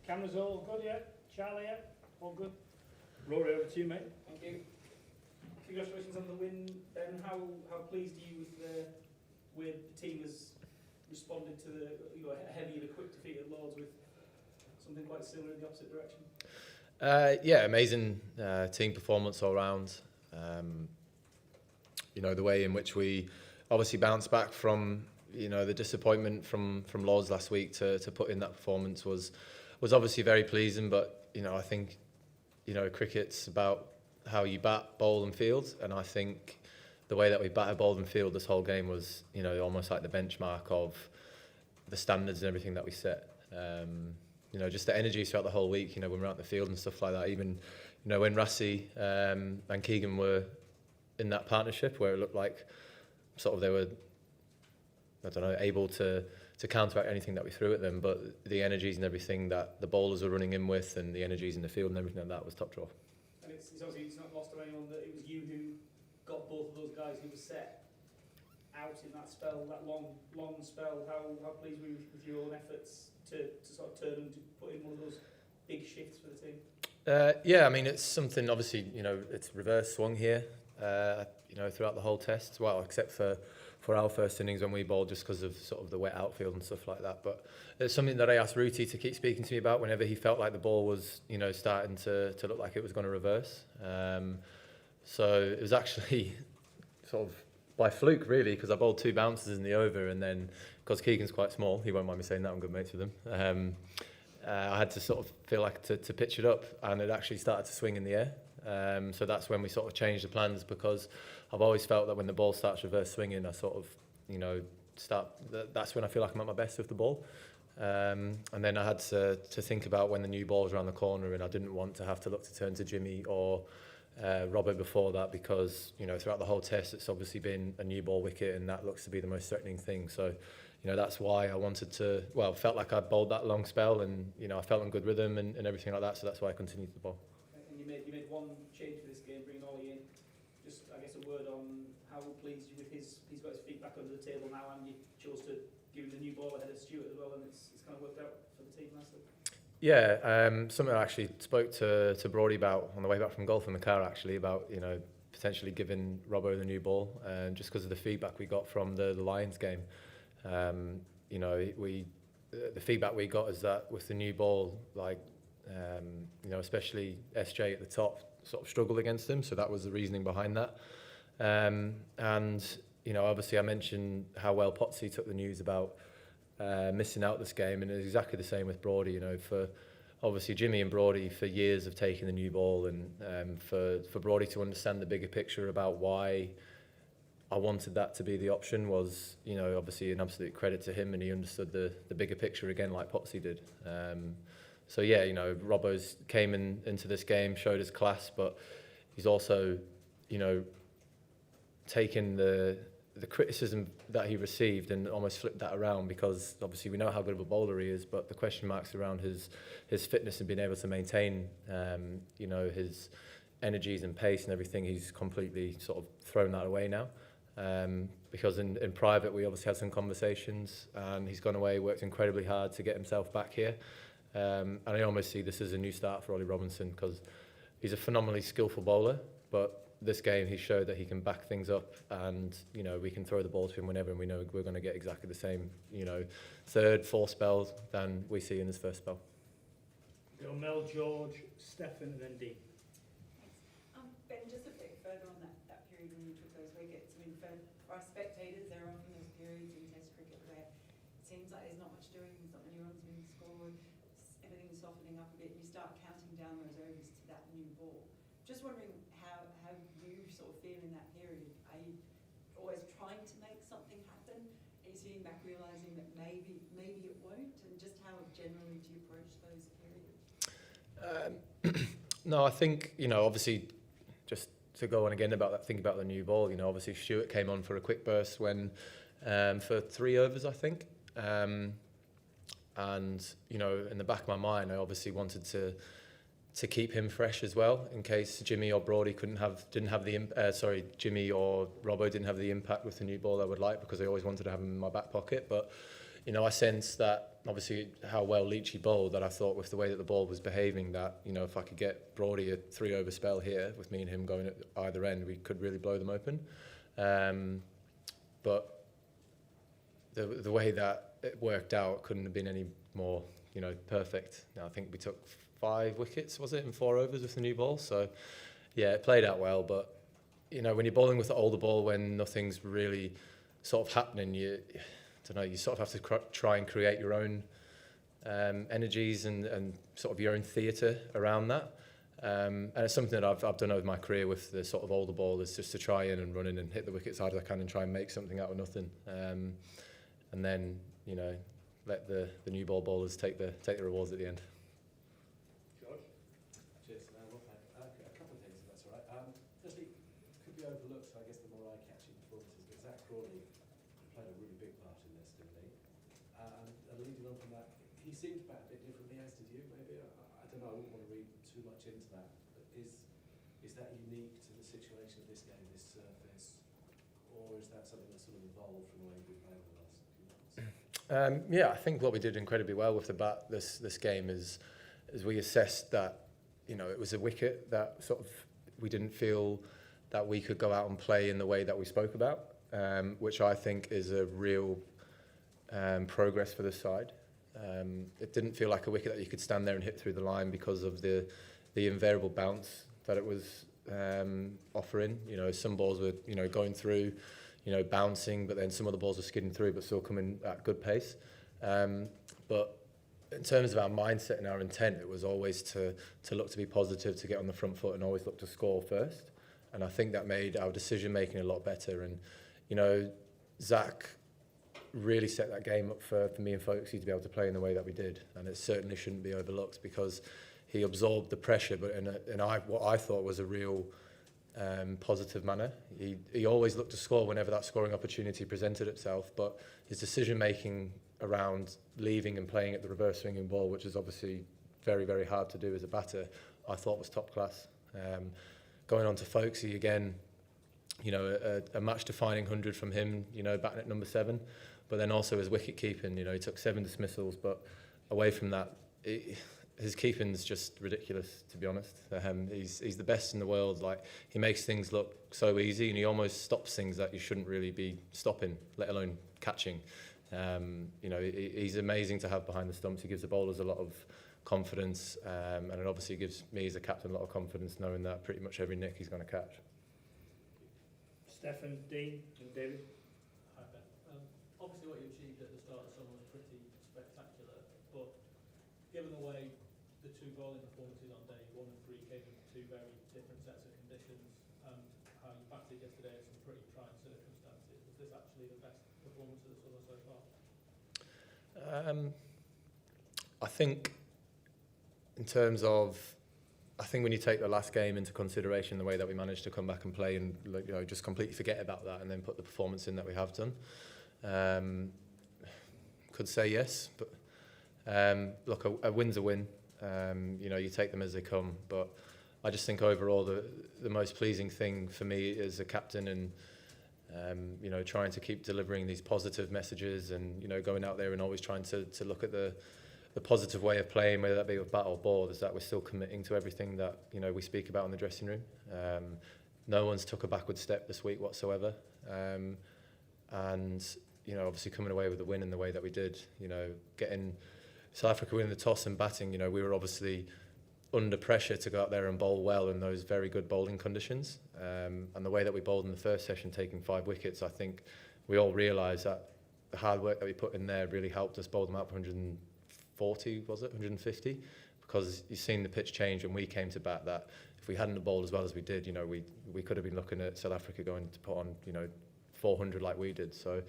Cameras all good, yeah? Charlie, yeah? All good? Rory, over to you, mate. Thank you. Congratulations on the win, Ben. How pleased are you with the way the team has responded to the a heavy and a quick defeat at Lords with something quite similar in the opposite direction? Yeah, amazing team performance all round. The way in which we obviously bounced back from the disappointment from Lords last week to put in that performance was obviously very pleasing. But I think cricket's about how you bat, bowl and field, and I think the way that we batted, bowled and field this whole game was almost like the benchmark of the standards and everything that we set. Just the energy throughout the whole week, when we were out in the field and stuff like that. Even, when Rassie and Keegan were in that partnership where it looked like sort of they were, able to counteract anything that we threw at them. But the energies and everything that the bowlers were running in with and the energies in the field and everything like that was top draw. And it's obviously it's not lost on anyone that it was you who got both of those guys who were set out in that spell, that long spell. How pleased were you with your own efforts to sort of turn and to put in one of those big shifts for the team? Yeah, I mean, it's something, obviously, it's reverse swung here, throughout the whole test. Well, except for our first innings when we bowled, just because of sort of the wet outfield and stuff like that. But it's something that I asked Ruti to keep speaking to me about whenever he felt like the ball was, starting to look like it was going to reverse. So it was actually sort of by fluke, really, because I bowled 2 bounces in the over, and then, because Keegan's quite small, he won't mind me saying that, I'm good mates with him, I had to sort of feel like to pitch it up, and it actually started to swing in the air. So that's when we sort of changed the plans, because I've always felt that when the ball starts reverse swinging, I sort of, that's when I feel like I'm at my best with the ball. And then I had to think about when the new ball's around the corner, and I didn't want to have to look to turn to Jimmy or Robert before that, because throughout the whole test it's obviously been a new ball wicket, and that looks to be the most threatening thing. So that's why I wanted to, felt like I bowled that long spell, and I felt in good rhythm and everything like that, so that's why I continued to bowl. And you made one change for this game, bringing Ollie in. Just, I guess, a word on how pleased you with he's got his feet back under the table now, and you chose to give him the new ball ahead of Stewart as well, and it's kind of worked out for the team nicely. Yeah, something I actually spoke to Brody about on the way back from golf in the car, actually, about potentially giving Robbo the new ball, just because of the feedback we got from the Lions game. The feedback we got is that with the new ball, especially SJ at the top, sort of struggled against him. So that was the reasoning behind that. Obviously I mentioned how well Potsy took the news about missing out this game, and it's exactly the same with Brody. For obviously Jimmy and Brody for years have taken the new ball, and for Brody to understand the bigger picture about why I wanted that to be the option was, obviously an absolute credit to him, and he understood the bigger picture again, like Potsy did. So yeah, Robbo's came into this game, showed his class, but he's also, taken the criticism that he received and almost flipped that around, because obviously we know how good of a bowler he is, but the question marks around his fitness and being able to maintain, his energies and pace and everything, he's completely sort of thrown that away now. Because in private we obviously had some conversations, and he's gone away, worked incredibly hard to get himself back here. And I almost see this as a new start for Ollie Robinson, because he's a phenomenally skillful bowler, but this game he showed that he can back things up, and we can throw the ball to him whenever, and we know we're going to get exactly the same third, fourth spells than we see in his first spell. Go Mel, George, Stefan, and then Dean. Ben, just a bit further on that period when you took those wickets. I mean, for our spectators, there are often those periods in Test cricket where it seems like there's not much doing, there's not many runs being scored, everything's softening up a bit, and you start counting down those overs to that new ball. Just wondering how you sort of feel in that period. Are you always trying to make something happen? Are you sitting back realising that maybe it won't? And just how generally do you approach those periods? No, I think, obviously, just to go on again about that, think about the new ball, obviously Stuart came on for a quick burst when, for 3 overs, I think. And, in the back of my mind, I obviously wanted to keep him fresh as well, in case Jimmy or Brody Jimmy or Robbo didn't have the impact with the new ball I would like, because I always wanted to have him in my back pocket. But, I sensed that, obviously, how well Leachy bowled, that I thought with the way that the ball was behaving, that, if I could get Brody a 3 over spell here, with me and him going at either end, we could really blow them open. But the way that it worked out couldn't have been any more, perfect. I think we took 5 wickets, was it, in 4 overs with the new ball? So, yeah, it played out well. But, when you're bowling with the older ball, when nothing's really sort of happening, you sort of have to try and create your own energies and sort of your own theatre around that. And it's something that I've done over my career with the sort of older ball, is just to try in and run in and hit the wickets hard as I can and try and make something out of nothing. And then, let the new ball bowlers take the rewards at the end. George? Cheers. Well, a couple of things, if that's all right. Firstly, could be overlooked, I guess, the more eye-catching performances, but Zach Crawley played a really big part in this, didn't he? And leading on from that, he seemed to bat a bit differently, as did you, maybe. I don't know, I wouldn't want to read too much into that. But is that unique to the situation of this game, this surface, or is that something that's sort of evolved from the way you've been playing the last few months? Yeah, I think what we did incredibly well with the bat this game is we assessed that, it was a wicket that sort of we didn't feel that we could go out and play in the way that we spoke about, which I think is a real progress for the side. It didn't feel like a wicket that you could stand there and hit through the line because of the invariable bounce that it was offering. Some balls were, going through, bouncing, but then some of the balls were skidding through, but still coming at good pace. But in terms of our mindset and our intent, it was always to look to be positive, to get on the front foot and always look to score first. And I think that made our decision making a lot better. And, Zach really set that game up for me and Folksy to be able to play in the way that we did. And it certainly shouldn't be overlooked, because he absorbed the pressure, but in what I thought was a real positive manner. He always looked to score whenever that scoring opportunity presented itself, but his decision making around leaving and playing at the reverse swinging ball, which is obviously very, very hard to do as a batter, I thought was top class. Going on to Folksy again, a match defining 100 from him, batting at number 7, but then also his wicket keeping, he took 7 dismissals, but away from that, his keeping's just ridiculous, to be honest. He's the best in the world. Like, he makes things look so easy, and he almost stops things that you shouldn't really be stopping, let alone catching. He's amazing to have behind the stumps. He gives the bowlers a lot of confidence, and it obviously gives me as a captain a lot of confidence, knowing that pretty much every nick he's going to catch. Stefan, Dean, and David? Hi, Ben. Obviously what you achieved at the start of the summer was pretty spectacular, but given the way the 2 bowling performances on day 1 and 3 came in 2 very different sets of conditions, and how you batted yesterday in some pretty trying circumstances, was this actually the best performance of the summer so far? I think when you take the last game into consideration, the way that we managed to come back and play and just completely forget about that and then put the performance in that we have done, could say yes. But look, a win's a win. You take them as they come. But I just think overall the most pleasing thing for me as a captain, and trying to keep delivering these positive messages, and going out there and always trying to look at the positive way of playing, whether that be with bat or ball, is that we're still committing to everything that we speak about in the dressing room. No one's took a backward step this week whatsoever, and obviously coming away with the win in the way that we did, getting South Africa winning the toss and batting, we were obviously under pressure to go out there and bowl well in those very good bowling conditions, and the way that we bowled in the first session, taking 5 wickets, I think we all realised that the hard work that we put in there really helped us bowl them out for 140, was it 150? Because you've seen the pitch change when we came to bat, that if we hadn't bowled as well as we did, we could have been looking at South Africa going to put on 400 like we did. So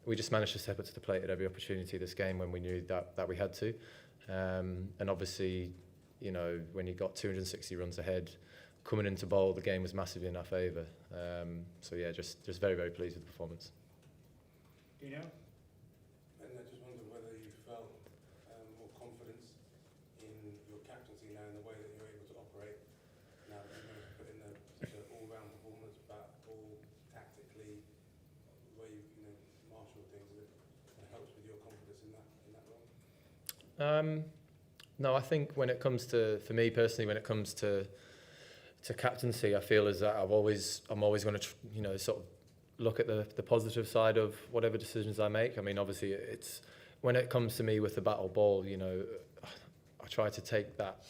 we just managed to step up to the plate at every opportunity this game when we knew that we had to, and obviously you know, when you got 260 runs ahead, coming into bowl, the game was massively in our favour. So yeah, just very, very pleased with the performance. Do you know? And I just wondered whether you felt more confidence in your captaincy now, in the way that you're able to operate now that you managed to put in such an all-round performance, but all tactically, the way you marshal things, it helps with your confidence in that role. No, I think when it comes to, for me personally, when it comes to captaincy, I feel as that I'm always going to, sort of look at the positive side of whatever decisions I make. I mean, obviously, it's when it comes to me with the battle ball, I try to take that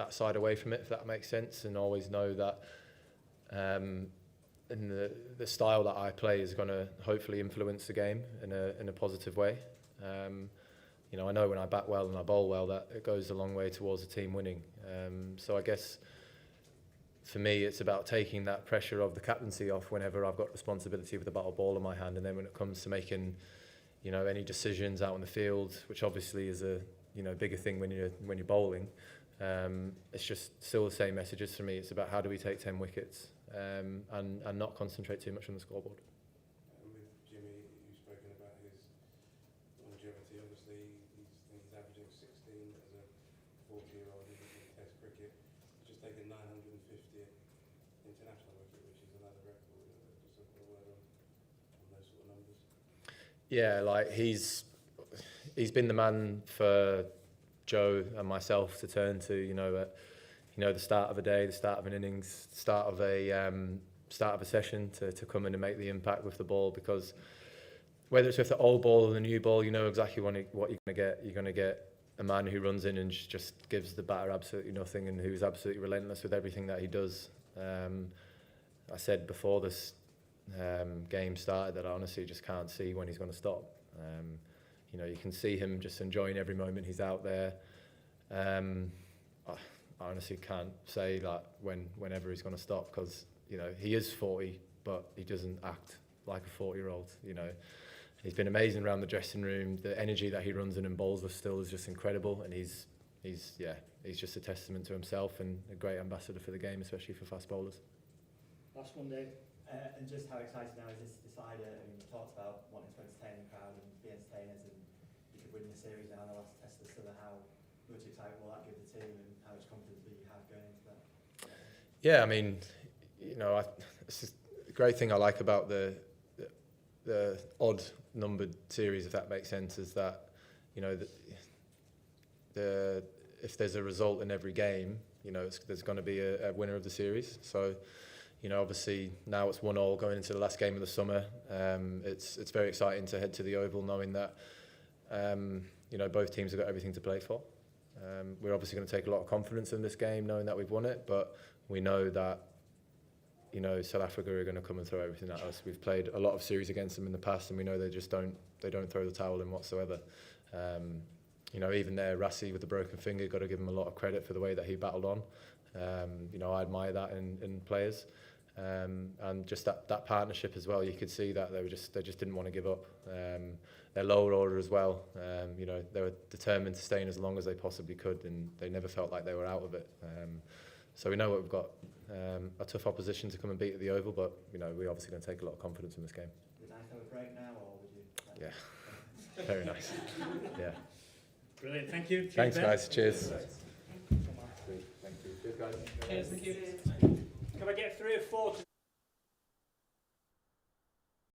side away from it, if that makes sense, and always know that in the style that I play is going to hopefully influence the game in a positive way. I know when I bat well and I bowl well, that it goes a long way towards the team winning. So I guess for me, it's about taking that pressure of the captaincy off whenever I've got responsibility with the battle ball in my hand, and then when it comes to making, any decisions out on the field, which obviously is a bigger thing when you're bowling. It's just still the same messages for me. It's about how do we take 10 wickets and not concentrate too much on the scoreboard. And with Jimmy, you've spoken about his longevity. Obviously, he's averaging 16 as a 40-year-old in Test cricket. He's just taken 950th international wicket, which is another record. Just a word on those sort of numbers. Yeah, like he's been the man for Joe and myself to turn to, at the start of a day, the start of an innings, start of a session to come in and make the impact with the ball, because whether it's with the old ball or the new ball, you know exactly what you're going to get. You're going to get a man who runs in and just gives the batter absolutely nothing, and who's absolutely relentless with everything that he does. I said before this game started that I honestly just can't see when he's going to stop. You can see him just enjoying every moment he's out there. I honestly can't say whenever he's going to stop, because he is 40, but he doesn't act like a 40-year-old. He's been amazing around the dressing room. The energy that he runs in and bowls with still is just incredible, and he's just a testament to himself and a great ambassador for the game, especially for fast bowlers. Last one, Dave. And just how exciting now is this decider? I mean, you talked about wanting to entertain the crowd and be entertainers, and you could win the series now in the last test of the summer. How much excitement will that give the team, and how much confidence will you have going into that? Yeah, I mean, it's just the great thing I like about the odd numbered series, if that makes sense, is that if there's a result in every game, there's going to be a winner of the series. So obviously now it's 1-1 going into the last game of the summer. It's very exciting to head to the Oval knowing that both teams have got everything to play for. We're obviously going to take a lot of confidence in this game, knowing that we've won it, but we know that South Africa are going to come and throw everything at us. We've played a lot of series against them in the past, and we know they don't throw the towel in whatsoever. Even there, Rassi with the broken finger, got to give him a lot of credit for the way that he battled on. I admire that in players. And just that partnership as well, you could see that they just didn't want to give up. Their lower order as well, they were determined to stay in as long as they possibly could, and they never felt like they were out of it. So we know we've got a tough opposition to come and beat at the Oval, but we're obviously going to take a lot of confidence in this game. Would it nice to have a break now, or would you? Yeah, very nice. Yeah. Brilliant, thank you. Cheers, Thanks, Ben. guys. Cheers. Thank you. Thank you. Cheers, guys. Cheers, thank you. Can I get 3 or 4 to